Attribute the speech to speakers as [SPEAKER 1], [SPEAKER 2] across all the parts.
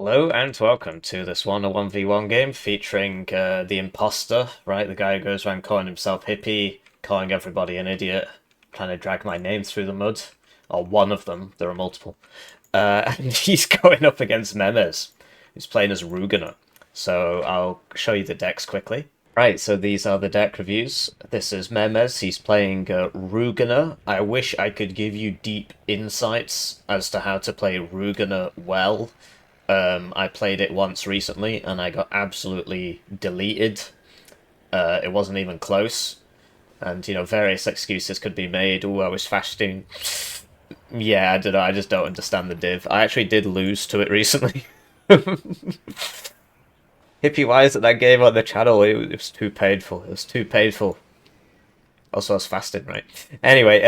[SPEAKER 1] Hello and welcome to this 1v1 game featuring the imposter, right? The guy who goes around calling himself Hippie, calling everybody an idiot, trying to drag my name through the mud. Or one of them, there are multiple. And he's going up against MEMEZ, who's playing as Rugener. So I'll show you the decks quickly. Right, so these are the deck reviews. This is MEMEZ, he's playing Rugener. I wish I could give you deep insights as to how to play Rugener well. I played it once recently and I got absolutely deleted. It wasn't even close. And, various excuses could be made. Oh, I was fasting. Yeah, I don't know, I just don't understand the div. I actually did lose to it recently. Hippie, why is it that game on the channel? It was too painful. It was too painful. Also, I was fasting, right? Anyway,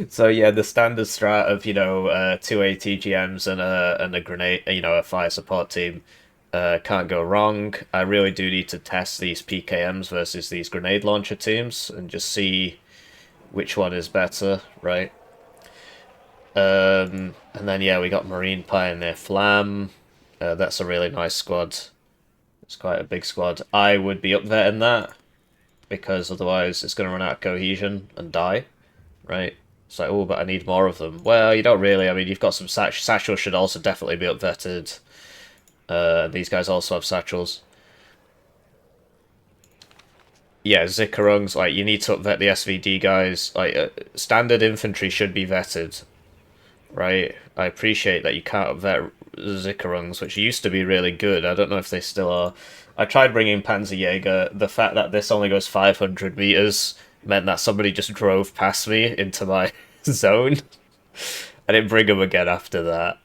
[SPEAKER 1] so yeah, the standard strat of two ATGMs and a grenade, a fire support team, can't go wrong. I really do need to test these PKMs versus these grenade launcher teams and just see which one is better, right? And then yeah, we got Marine Pioneer Flam. That's a really nice squad. It's quite a big squad. I would be up there in that, because otherwise it's going to run out of cohesion and die, right? It's like, oh, but I need more of them. Well, you don't really. I mean, you've got some satchels should also definitely be upvetted. These guys also have satchels. Yeah, Zikarungs, like, you need to upvet the SVD guys. Like, standard infantry should be vetted, right? I appreciate that you can't upvet Zikarungs, which used to be really good. I don't know if they still are. I tried bringing Panzerjäger. The fact that this only goes 500 meters meant that somebody just drove past me into my zone. I didn't bring them again after that.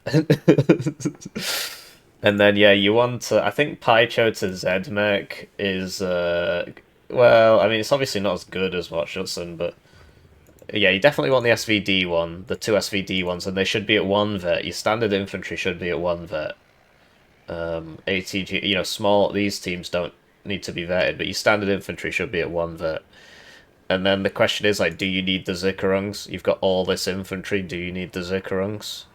[SPEAKER 1] And then, yeah, you want to... I think Pycho to Zedmech is... well, I mean, it's obviously not as good as Watch Hudson, but... Yeah, you definitely want the SVD one, the two SVD ones, and they should be at 1 vet. Your standard infantry should be at 1 vet. ATG, small, these teams don't need to be vetted, but your standard infantry should be at 1 vet. And then the question is, like, do you need the Zikarungs? You've got all this infantry, do you need the Zikarungs?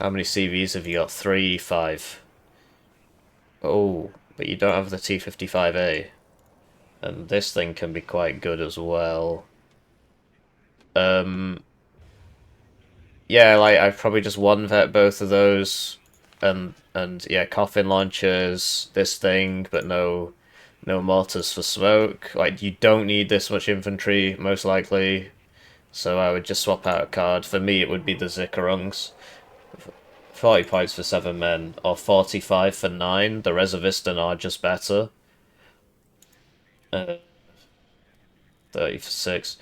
[SPEAKER 1] How many CVs have you got? 3, 5. Oh, but you don't have the T-55A. And this thing can be quite good as well. Yeah, like, I've probably just 1 vet both of those. And yeah, coffin launchers, this thing, but no mortars for smoke. Like, you don't need this much infantry, most likely. So I would just swap out a card. For me, it would be the Zikarungs. 40 points for 7 men, or 45 for 9. The Reservistan are just better. 30 for 6.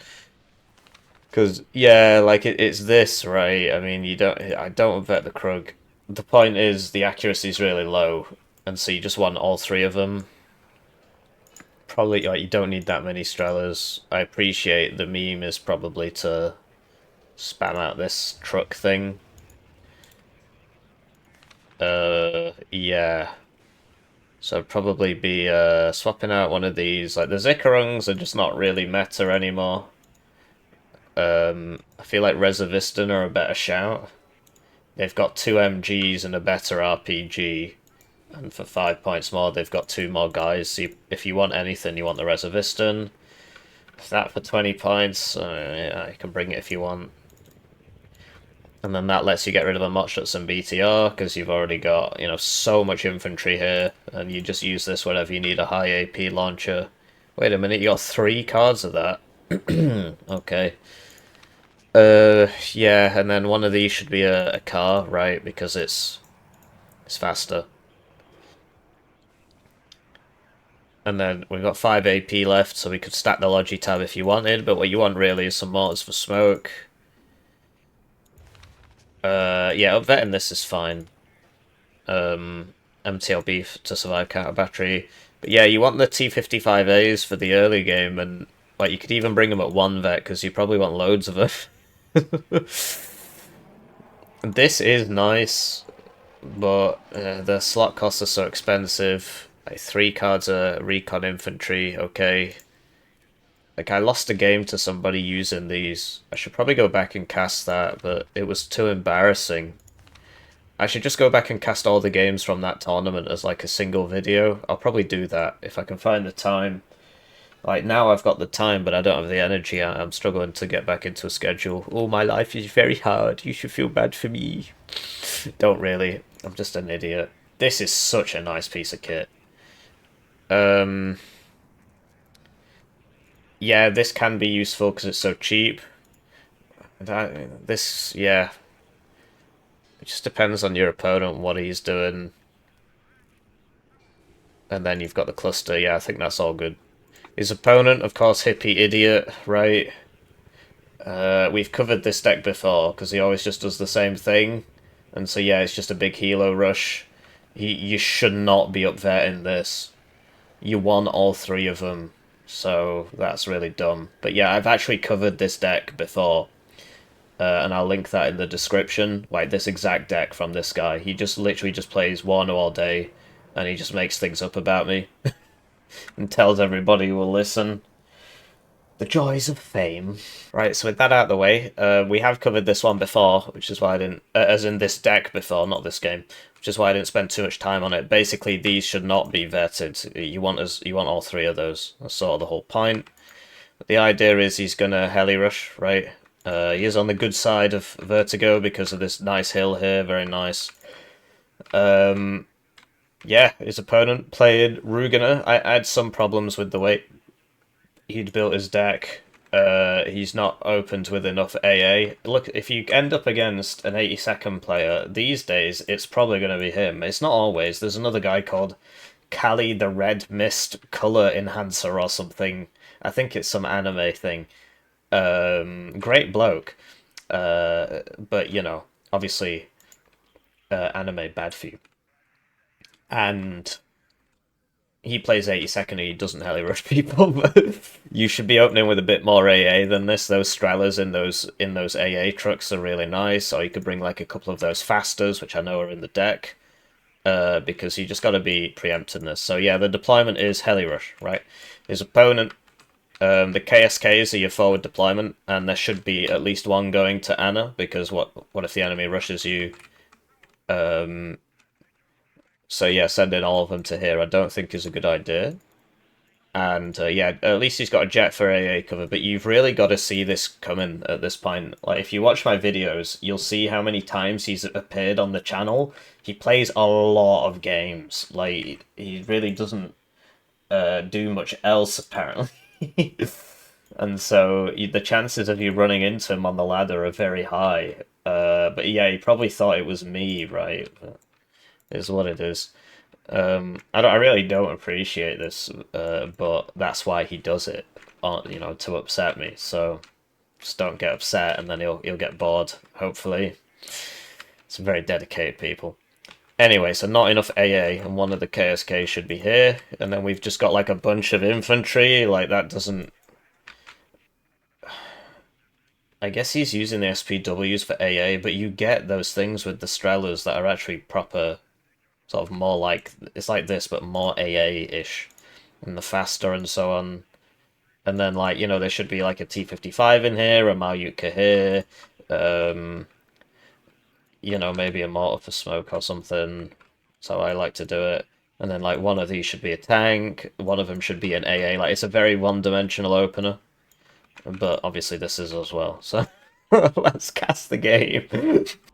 [SPEAKER 1] Because, yeah, like, it's this, right? I mean, I don't vet the Krug. The point is, the accuracy is really low, and so you just want all 3 of them. Probably, like, you don't need that many Strellas. I appreciate the meme is probably to spam out this truck thing. Yeah. So I'd probably be, swapping out one of these. Like, the Zikarungs are just not really meta anymore. I feel like Reservistan are a better shout. They've got 2 MGs and a better RPG. And for 5 points more, they've got 2 more guys. So if you want anything, you want the Reservistan. That for 20 points, yeah, you can bring it if you want. And then that lets you get rid of a Motschutz and BTR, because you've already got, so much infantry here. And you just use this whenever you need a high AP launcher. Wait a minute, you got 3 cards of that. Okay. Yeah, and then one of these should be a car, right? Because it's faster. And then we've got 5 AP left, so we could stack the Logitab if you wanted, but what you want really is some mortars for smoke. Yeah, upvetting this is fine. MTLB to survive counter battery. But yeah, you want the T-55As for the early game, and like you could even bring them at 1 vet, because you probably want loads of them. This is nice, but the slot costs are so expensive. Like 3 cards are recon infantry, okay. Like, I lost a game to somebody using these. I should probably go back and cast that, but it was too embarrassing. I should just go back and cast all the games from that tournament as like a single video. I'll probably do that if I can find the time. Like now I've got the time, but I don't have the energy. I'm struggling to get back into a schedule. Oh, my life is very hard. You should feel bad for me. Don't really. I'm just an idiot. This is such a nice piece of kit. Yeah, this can be useful because it's so cheap. Yeah. It just depends on your opponent, what he's doing. And then you've got the cluster. Yeah, I think that's all good. His opponent, of course, Hippie Idiot, right? We've covered this deck before, because he always just does the same thing. And so, yeah, it's just a big Helo rush. You should not be up there in this. You won all three of them, so that's really dumb. But yeah, I've actually covered this deck before. And I'll link that in the description, like this exact deck from this guy. He just literally just plays Warno all day, and he just makes things up about me. And tells everybody who will listen. The joys of fame. Right, so with that out of the way, we have covered this one before, which is why I didn't... as in this deck before, not this game. Which is why I didn't spend too much time on it. Basically, these should not be vetted. You want all three of those. That's sort of the whole point. But the idea is he's going to Heli rush, right? He is on the good side of Vertigo because of this nice hill here, very nice. Yeah, his opponent played Rugener. I had some problems with the way he'd built his deck. He's not opened with enough AA. Look, if you end up against an 82nd player, these days, it's probably going to be him. It's not always. There's another guy called Kali the Red Mist Color Enhancer or something. I think it's some anime thing. Great bloke. But, you know, obviously, anime bad for you. And he plays 82nd and he doesn't heli rush people, but you should be opening with a bit more AA than this. Those Strellas in those AA trucks are really nice, or you could bring like a couple of those Fasters, which I know are in the deck, because you just got to be preemptiveness. So yeah, the deployment is heli rush, right? His opponent, the KSKs are your forward deployment, and there should be at least one going to Anna, because what if the enemy rushes you? So yeah, sending all of them to here I don't think is a good idea. And yeah, at least he's got a jet for AA cover, but you've really got to see this coming at this point. Like, if you watch my videos, you'll see how many times he's appeared on the channel. He plays a lot of games. Like, he really doesn't do much else, apparently. And so the chances of you running into him on the ladder are very high. But yeah, he probably thought it was me, right? Is what it is. I really don't appreciate this, but that's why he does it, you know, to upset me. So just don't get upset, and then he'll get bored. Hopefully, some very dedicated people. Anyway, so not enough AA, and one of the KSK should be here, and then we've just got like a bunch of infantry. Like, that doesn't. I guess he's using the SPWs for AA, but you get those things with the Strellas that are actually proper. Sort of more like, it's like this, but more AA-ish. And the faster and so on. And then, like, you know, there should be like a T-55 in here, a Malyutka here. You know, maybe a mortar for smoke or something. That's how I like to do it. And then, like, one of these should be a tank. One of them should be an AA. Like, it's a very one-dimensional opener. But obviously this is as well. So, let's cast the game.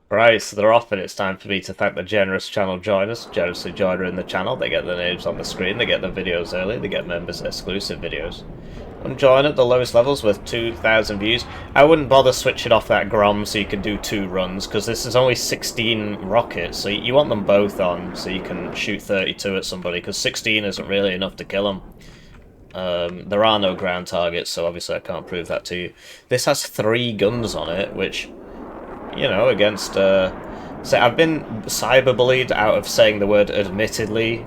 [SPEAKER 1] Right, so they're off, and it's time for me to thank the generous channel joiners. Generously joiner in the channel, they get their names on the screen, they get their videos early, they get members exclusive videos. And join at the lowest levels with 2,000 views. I wouldn't bother switching off that Grom so you can do 2 runs, because this is only 16 rockets, so you want them both on so you can shoot 32 at somebody, because 16 isn't really enough to kill them. There are no ground targets, so obviously I can't prove that to you. This has 3 guns on it, which, you know, against, so I've been cyberbullied out of saying the word admittedly.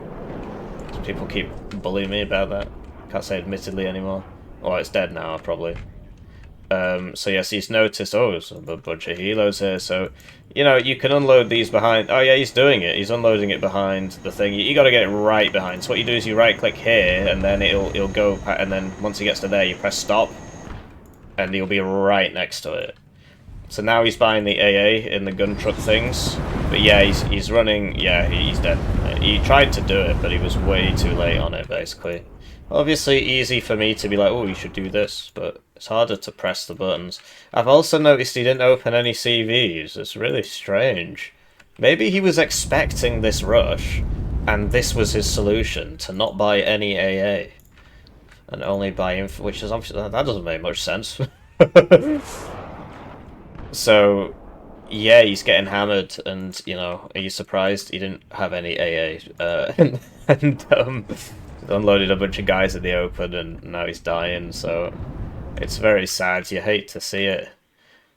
[SPEAKER 1] People keep bullying me about that. Can't say admittedly anymore. Oh, it's dead now, probably. So yes, he's noticed, oh, there's a bunch of helos here, so, you know, you can unload these behind, oh yeah, he's doing it, he's unloading it behind the thing. You gotta get it right behind, so what you do is you right-click here, and then it'll go, and then once he gets to there, you press stop, and he'll be right next to it. So now he's buying the AA in the gun truck things. But yeah, he's running. Yeah, he's dead. He tried to do it, but he was way too late on it, basically. Obviously, easy for me to be like, oh, you should do this, but it's harder to press the buttons. I've also noticed he didn't open any CVs. It's really strange. Maybe he was expecting this rush, and this was his solution, to not buy any AA. And only buy inf, which is obviously, that doesn't make much sense. So, yeah, he's getting hammered, and you know, are you surprised he didn't have any AA? And unloaded a bunch of guys in the open, and now he's dying. So it's very sad. You hate to see it,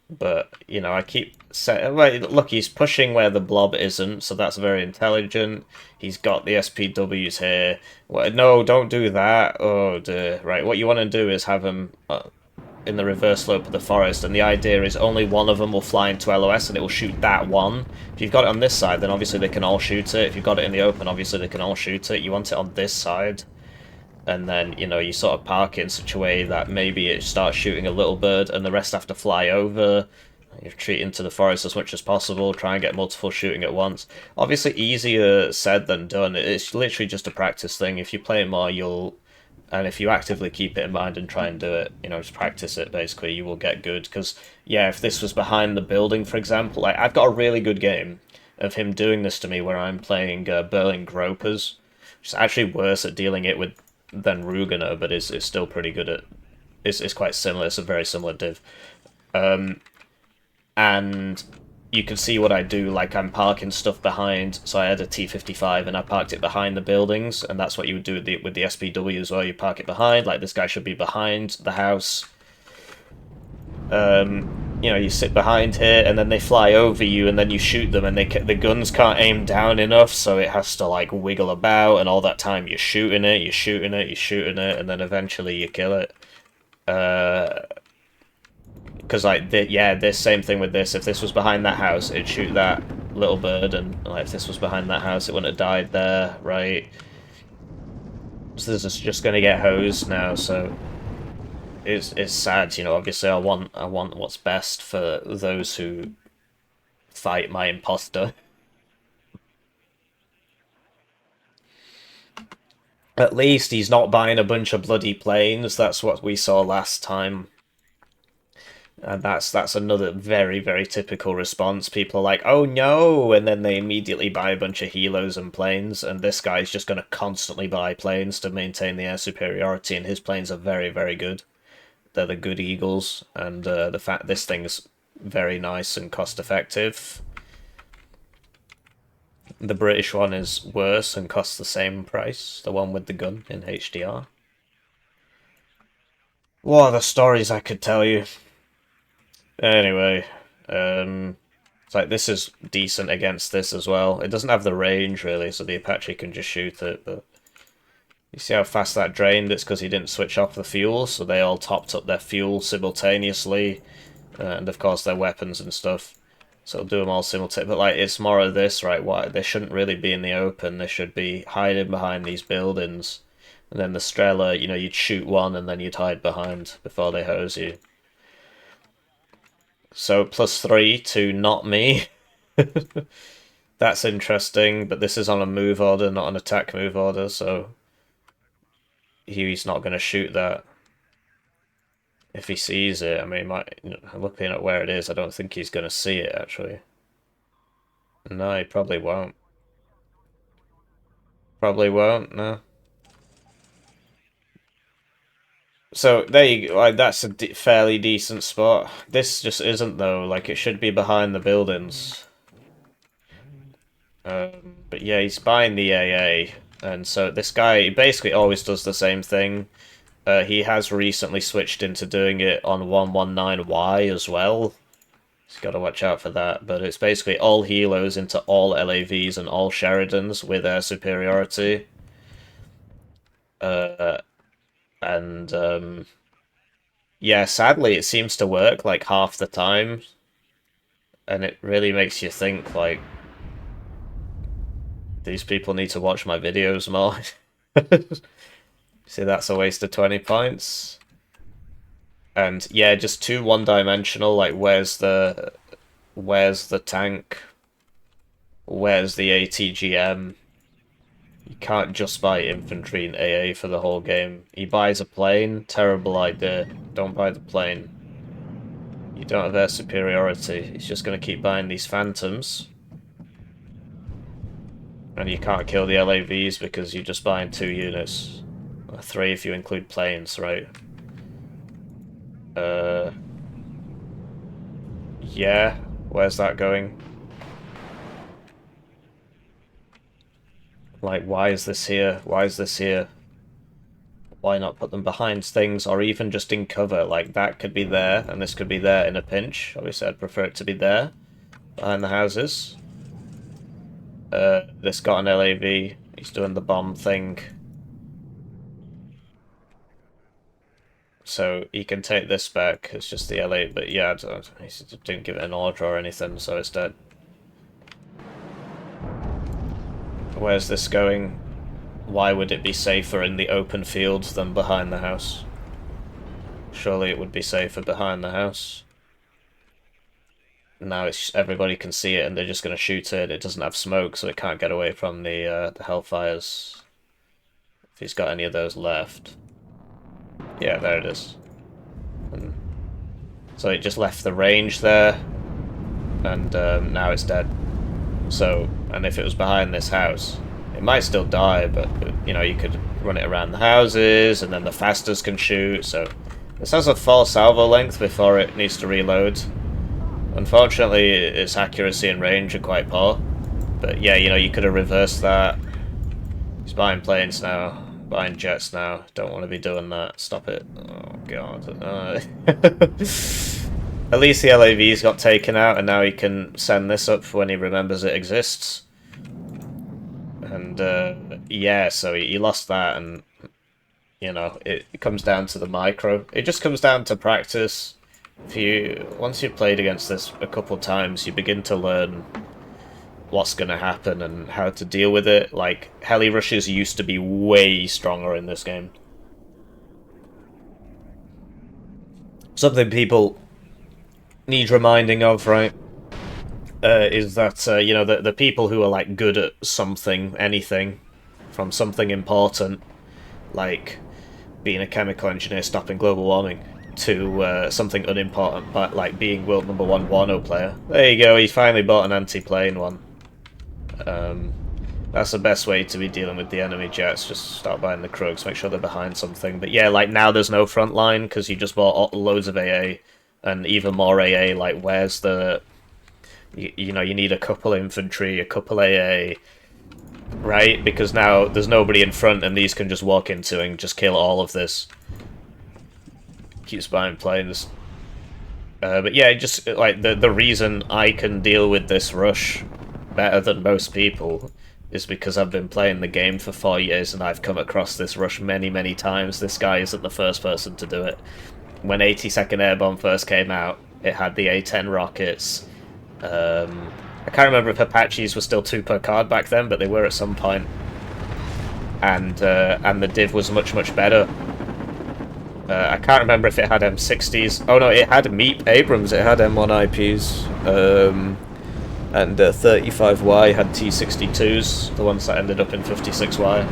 [SPEAKER 1] but you know, I keep saying, well, look, he's pushing where the blob isn't, so that's very intelligent. He's got the SPWs here. Well, no, don't do that. Oh, dear. Right, what you want to do is have him in the reverse slope of the forest, and the idea is only one of them will fly into LOS and it will shoot that one. If you've got it on this side, then obviously they can all shoot it. If you've got it in the open, obviously they can all shoot it. You want it on this side, and then, you know, you sort of park it in such a way that maybe it starts shooting a little bird and the rest have to fly over. You retreat into the forest as much as possible, try and get multiple shooting at once. Obviously easier said than done. It's literally just a practice thing. If you play it more, you'll... And if you actively keep it in mind and try and do it, you know, just practice it, basically, you will get good. Because, yeah, if this was behind the building, for example, like, I've got a really good game of him doing this to me where I'm playing Berlin Gropers, which is actually worse at dealing it with than Rugener, but is still pretty good at... It's quite similar, it's a very similar div. And you can see what I do, like I'm parking stuff behind, so I had a T-55 and I parked it behind the buildings, and that's what you would do with the SPW as well. You park it behind, like this guy should be behind the house. You know, you sit behind here, and then they fly over you, and then you shoot them, and the guns can't aim down enough, so it has to, like, wiggle about, and all that time you're shooting it, you're shooting it, you're shooting it, and then eventually you kill it. Because, like, yeah, this same thing with this. If this was behind that house, it'd shoot that little bird, and like, if this was behind that house, it wouldn't have died there, right? So this is just gonna get hosed now. So it's sad, you know. Obviously, I want what's best for those who fight my imposter. At least he's not buying a bunch of bloody planes. That's what we saw last time. And that's another very, very typical response. People are like, oh no, and then they immediately buy a bunch of helos and planes, and this guy's just going to constantly buy planes to maintain the air superiority, and his planes are very, very good. They're the good Eagles, and the fact this thing's very nice and cost-effective. The British one is worse and costs the same price, the one with the gun in HDR. What are the stories I could tell you? Anyway, it's like this is decent against this as well. It doesn't have the range really, so the Apache can just shoot it, but you see how fast that drained? It's because he didn't switch off the fuel, so they all topped up their fuel simultaneously, and of course their weapons and stuff. So it'll do them all simultaneously. But like, it's more of this, right? Why they shouldn't really be in the open. They should be hiding behind these buildings. And then the Strela, you know, you'd shoot one and then you'd hide behind before they hose you. So +3 to not me. That's interesting, but this is on a move order, not an attack move order, so he's not going to shoot that. If he sees it, I mean, he might, looking at where it is, I don't think he's going to see it, actually. No, he probably won't. Probably won't, no. So, there you go, like, that's a fairly decent spot. This just isn't, though, like, it should be behind the buildings. But yeah, he's buying the AA, and so this guy he basically always does the same thing. He has recently switched into doing it on 119Y as well. He's got to watch out for that, but it's basically all helos into all LAVs and all Sheridans with air superiority. And yeah, sadly it seems to work like half the time, and it really makes you think, like, these people need to watch my videos more. See, that's a waste of 20 points. And yeah, just too one-dimensional. Like, where's the tank? Where's the ATGM? You can't just buy infantry in AA for the whole game. He buys a plane, terrible idea. Don't buy the plane. You don't have air superiority. He's just going to keep buying these phantoms. And you can't kill the LAVs because you're just buying 2 units. Or 3 if you include planes, right? Yeah. Where's that going? Like, why is this here? Why is this here? Why not put them behind things, or even just in cover? Like, that could be there, and this could be there in a pinch. Obviously, I'd prefer it to be there, behind the houses. This got an LAV. He's doing the bomb thing. So he can take this back. It's just the LA, but yeah, he didn't give it an order or anything, so it's dead. Where's this going? Why would it be safer in the open field than behind the house? Surely it would be safer behind the house. Now it's everybody can see it and they're just going to shoot it. It doesn't have smoke, so it can't get away from the Hellfires. If he's got any of those left. Yeah, there it is. And so it just left the range there, and now it's dead. So, and if it was behind this house, it might still die, but, you know, you could run it around the houses, and then the fasters can shoot, so... This has a full salvo length before it needs to reload. Unfortunately, its accuracy and range are quite poor. But yeah, you know, you could have reversed that. He's buying planes now. Buying jets now. Don't want to be doing that. Stop it. Oh, God. At least the LAV's got taken out, and now he can send this up when he remembers it exists. And, yeah, so he lost that, and, you know, it comes down to the micro. It just comes down to practice. Once you've played against this a couple times, you begin to learn what's going to happen and how to deal with it. Like, heli rushes used to be way stronger in this game. Something people need reminding of, right, is that, you know, the people who are, like, good at something, anything, from something important, like being a chemical engineer stopping global warming, to something unimportant, but like being world #1 Warno player. There you go, he finally bought an anti-plane one. That's the best way to be dealing with the enemy jets, just start buying the Krugs, make sure they're behind something. But yeah, like now there's no front line, because you just bought loads of AA, and even more AA, like where's the... You know, you need a couple infantry, a couple AA, right? Because now there's nobody in front, and these can just walk into and just kill all of this. Keeps buying planes. But yeah, just like the reason I can deal with this rush better than most people is because I've been playing the game for 4 years and I've come across this rush many, many times. This guy isn't the first person to do it. When 82nd Airborne first came out, it had the A-10 rockets. I can't remember if Apaches were still 2 per card back then, but they were at some point. And the div was much, much better. I can't remember if it had M60s. Oh no, it had MEEP Abrams, it had M1 IPs. And 35Y had T62s, the ones that ended up in 56Y.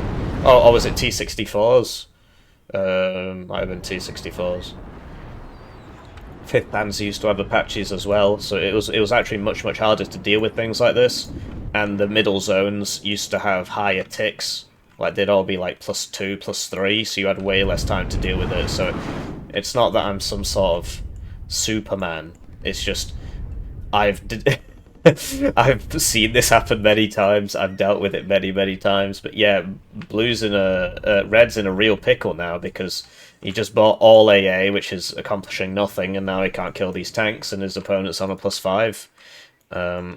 [SPEAKER 1] Oh, or was it T64s? Might have been T64s. 5th Panzer used to have Apaches as well, so it was actually much, much harder to deal with things like this. And the middle zones used to have higher ticks. Like, they'd all be like +2, +3, so you had way less time to deal with it. So it's not that I'm some sort of Superman. It's just I've seen this happen many times. I've dealt with it many, many times. But yeah, Red's in a real pickle now because he just bought all AA, which is accomplishing nothing, and now he can't kill these tanks, and his opponent's on a +5.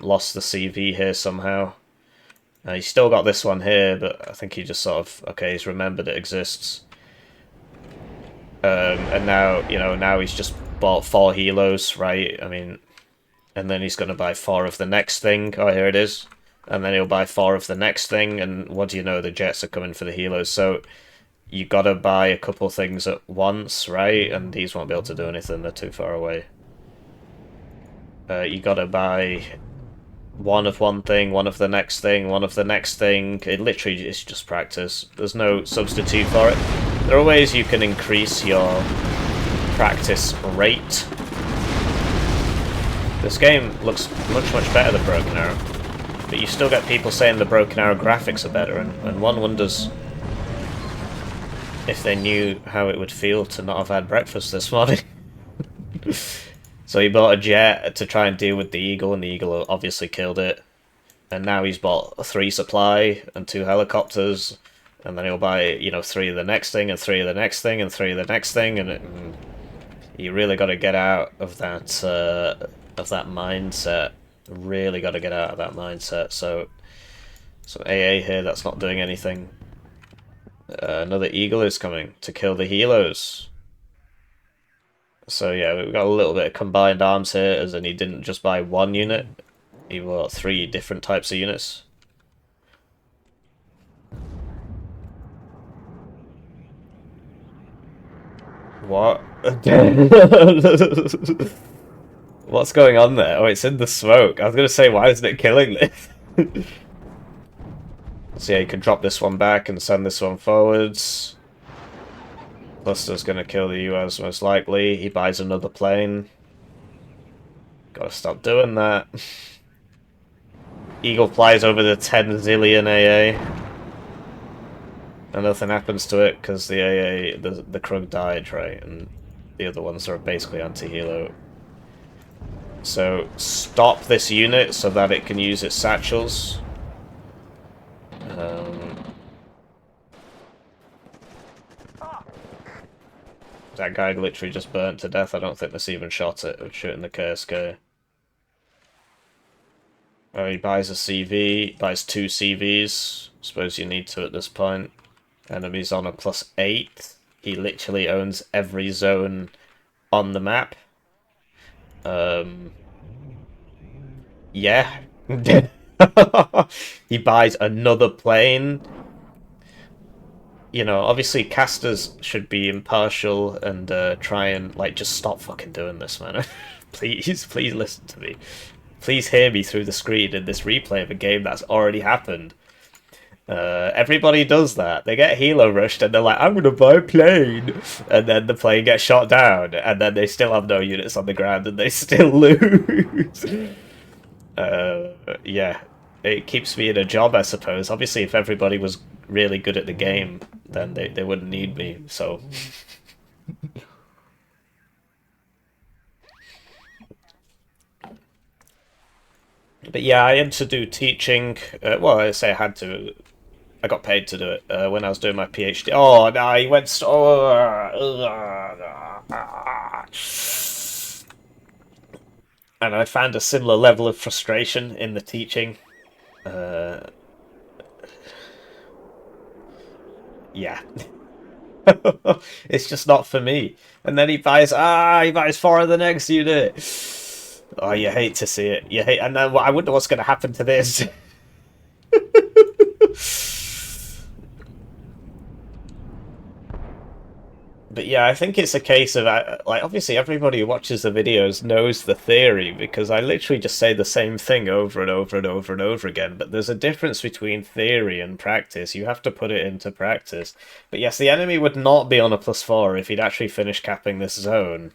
[SPEAKER 1] Lost the CV here somehow. He's still got this one here, but I think he just sort of, okay, he's remembered it exists. And now, you know, now he's just bought 4 helos, right? I mean, and then he's going to buy 4 of the next thing. Oh, here it is. And then he'll buy 4 of the next thing, and what do you know, the jets are coming for the helos. So you gotta buy a couple things at once, right? And these won't be able to do anything, they're too far away. You gotta buy one of one thing, one of the next thing, one of the next thing. It literally is just practice. There's no substitute for it. There are ways you can increase your practice rate. This game looks much better than Broken Arrow, but you still get people saying the Broken Arrow graphics are better, and one wonders if they knew how it would feel to not have had breakfast this morning. So he bought a jet to try and deal with the eagle, and the eagle obviously killed it. And now he's bought 3 supply and 2 helicopters, and then he'll buy, you know, 3 of the next thing, and 3 of the next thing, and 3 of the next thing, and you really got to get out of that mindset. Really got to get out of that mindset. So AA here, that's not doing anything. Another eagle is coming to kill the helos. So yeah, we've got a little bit of combined arms here, as in he didn't just buy 1 unit, he bought 3 different types of units. What? What's going on there? Oh, it's in the smoke. I was gonna say, why isn't it killing this? So yeah, you can drop this one back and send this one forwards. Cluster's gonna kill the US most likely. He buys another plane. Gotta stop doing that. Eagle flies over the 10 zillion AA. And nothing happens to it because the AA, the Krug died, right? And the other ones are basically anti-helo. So stop this unit so that it can use its satchels. That guy literally just burnt to death. I don't think this even shot it. It was shooting the KSK. Oh, he buys a CV, buys 2 CVs. Suppose you need to at this point. Enemies on a +8. He literally owns every zone on the map. Yeah. He buys another plane. You know, obviously casters should be impartial and try and, like, just stop fucking doing this, man. Please listen to me. Please hear me through the screen in this replay of a game that's already happened. Everybody does that. They get helo rushed and they're like, I'm gonna buy a plane. And then the plane gets shot down. And then they still have no units on the ground and they still lose. Yeah. It keeps me in a job, I suppose. Obviously, if everybody was really good at the game, then they wouldn't need me, so... But yeah, I had to do teaching. Well, I say I had to. I got paid to do it when I was doing my PhD. Oh, no, he went... And I found a similar level of frustration in the teaching. Yeah. It's just not for me. And then he buys 4 of the next unit. Oh, you hate to see it. You hate, and then I wonder what's going to happen to this. But yeah, I think it's a case of, like, obviously everybody who watches the videos knows the theory, because I literally just say the same thing over and over and over and over again, but there's a difference between theory and practice. You have to put it into practice. But yes, the enemy would not be on a +4 if he'd actually finished capping this zone.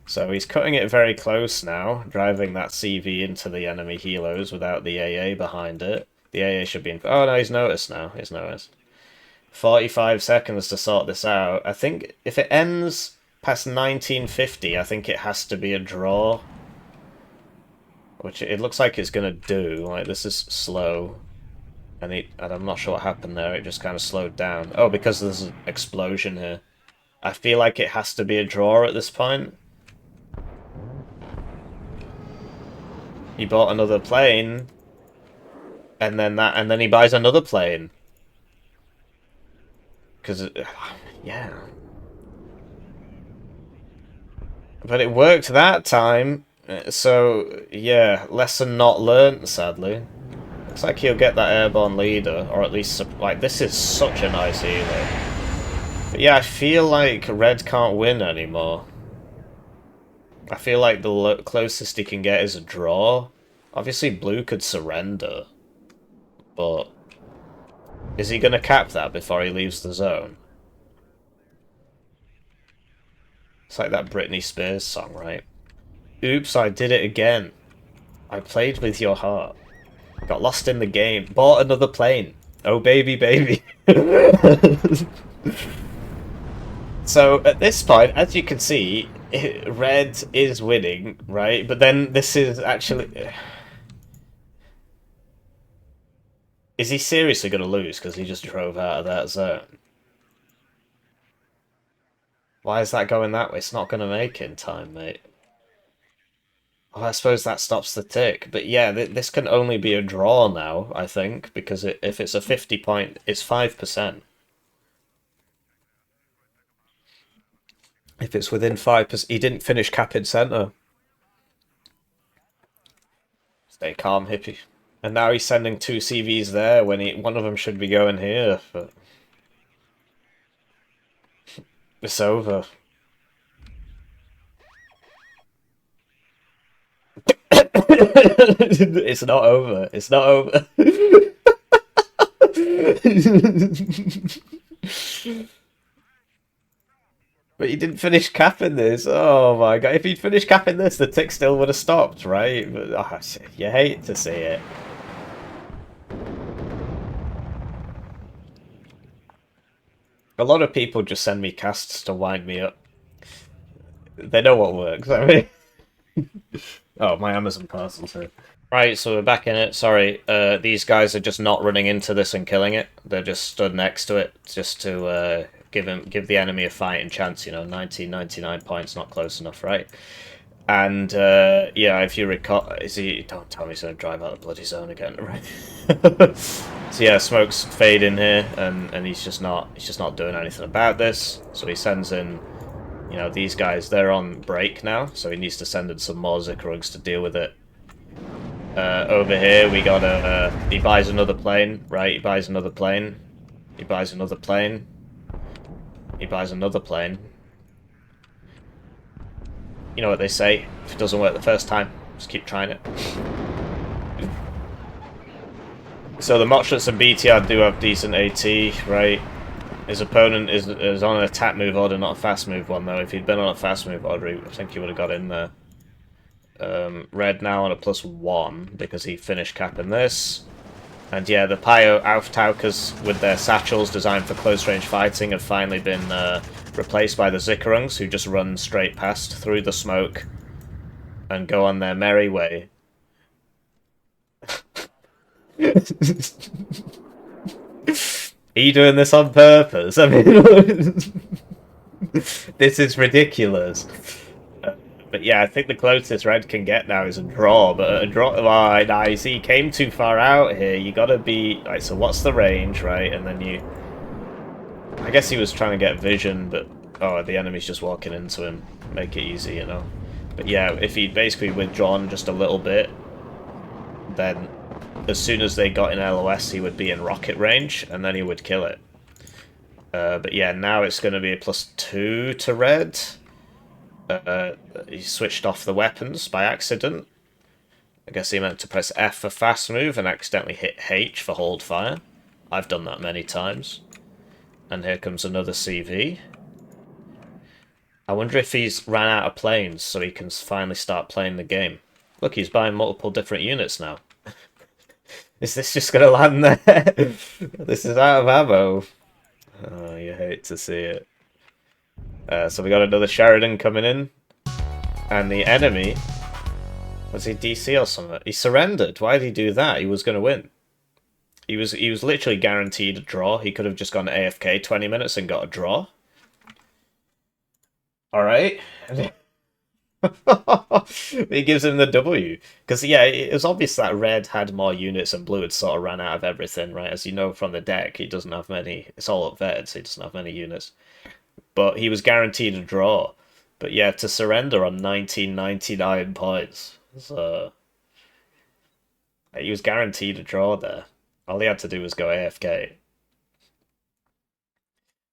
[SPEAKER 1] So he's cutting it very close now, driving that CV into the enemy helos without the AA behind it. The AA should be in... Oh no, he's noticed now. He's noticed. 45 seconds to sort this out. I think if it ends past 1950, I think it has to be a draw. Which it looks like it's going to do. Like, this is slow. And I'm not sure what happened there. It just kind of slowed down. Oh, because there's an explosion here. I feel like it has to be a draw at this point. He bought another plane. And then he buys another plane. Because, yeah. But it worked that time, so, yeah, lesson not learnt, sadly. Looks like he'll get that airborne leader, or at least, like, this is such a nice helo. But yeah, I feel like red can't win anymore. I feel like the closest he can get is a draw. Obviously, blue could surrender, but is he going to cap that before he leaves the zone? It's like that Britney Spears song, right? Oops, I did it again. I played with your heart. Got lost in the game. Bought another plane. Oh, baby, baby. So, at this point, as you can see, red is winning, right? But then this is actually... Is he seriously going to lose because he just drove out of that zone? Why is that going that way? It's not going to make it in time, mate. Well, I suppose that stops the tick. But yeah, this can only be a draw now, I think, because if it's a 50 point, it's 5%. If it's within 5%, he didn't finish cap in centre. Stay calm, Hippie. And now he's sending two CVs there when one of them should be going here, but it's over. It's not over. It's not over. But he didn't finish capping this. Oh my god. If he'd finished capping this, the tick still would have stopped, right? But you hate to see it. A lot of people just send me casts to wind me up. They know what works, I mean. Oh, my Amazon parcel's here. Right, so we're back in it. Sorry, these guys are just not running into this and killing it. They're just stood next to it just to give the enemy a fighting chance. You know, 1999 points, not close enough, right? And yeah, if you recall, don't tell me he's gonna drive out the bloody zone again, right? So yeah, smoke's fading here, and he's just not doing anything about this. So he sends in, you know, these guys. They're on break now, so he needs to send in some more Zikrugs to deal with it. Over here we got a he buys another plane, right? He buys another plane. He buys another plane. He buys another plane. You know what they say, if it doesn't work the first time, just keep trying it. So the Motshlets and BTR do have decent AT, right? His opponent is on an attack move order, not a fast move one, though. If he'd been on a fast move order, I think he would have got in there. Red now on a +1 because he finished capping this. And yeah, the Pyro Auftaukas with their satchels designed for close-range fighting have finally been replaced by the Zikkerungs, who just run straight past through the smoke and go on their merry way. Are you doing this on purpose? I mean, this is ridiculous. But yeah, I think the closest red can get now is a draw. But a draw, oh, nice. He came too far out here. You gotta be right. So what's the range, right? And then you, I guess he was trying to get vision, but oh, the enemy's just walking into him. Make it easy, you know. But yeah, if he'd basically withdrawn just a little bit, then as soon as they got in LOS, he would be in rocket range, and then he would kill it. But yeah, now it's going to be a +2 to red. He switched off the weapons by accident. I guess he meant to press F for fast move and accidentally hit H for hold fire. I've done that many times. And here comes another CV. I wonder if he's ran out of planes so he can finally start playing the game. Look, he's buying multiple different units now. Is this just going to land there? This is out of ammo. Oh, you hate to see it. So we got another Sheridan coming in. And the enemy... Was he DC or something? He surrendered. Why did he do that? He was going to win. He was literally guaranteed a draw. He could have just gone AFK 20 minutes and got a draw. Alright. He gives him the W. Because, yeah, it was obvious that red had more units and blue had sort of ran out of everything, right? As you know from the deck, he doesn't have many... It's all upvetted, so he doesn't have many units. But he was guaranteed a draw. But yeah, to surrender on 1999 points. So... He was guaranteed a draw there. All he had to do was go AFK.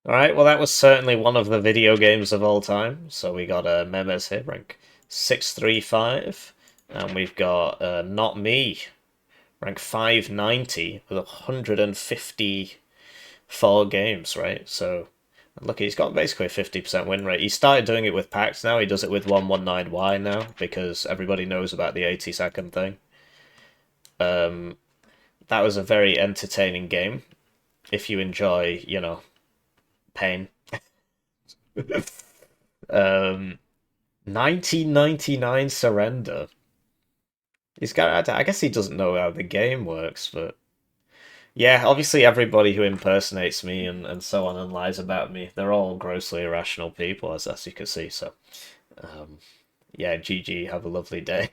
[SPEAKER 1] Alright, well that was certainly one of the video games of all time. So we got a MEMEZ here, rank 635. And we've got Not Me, rank 590 with 154 games, right? So look, he's got basically a 50% win rate. He started doing it with packs now. He does it with 119Y now because everybody knows about the 80-second thing. That was a very entertaining game. If you enjoy, pain. 1999 Surrender. He's got. I guess he doesn't know how the game works, but yeah, obviously everybody who impersonates me and so on and lies about me, they're all grossly irrational people, as you can see. So, yeah, GG. Have a lovely day.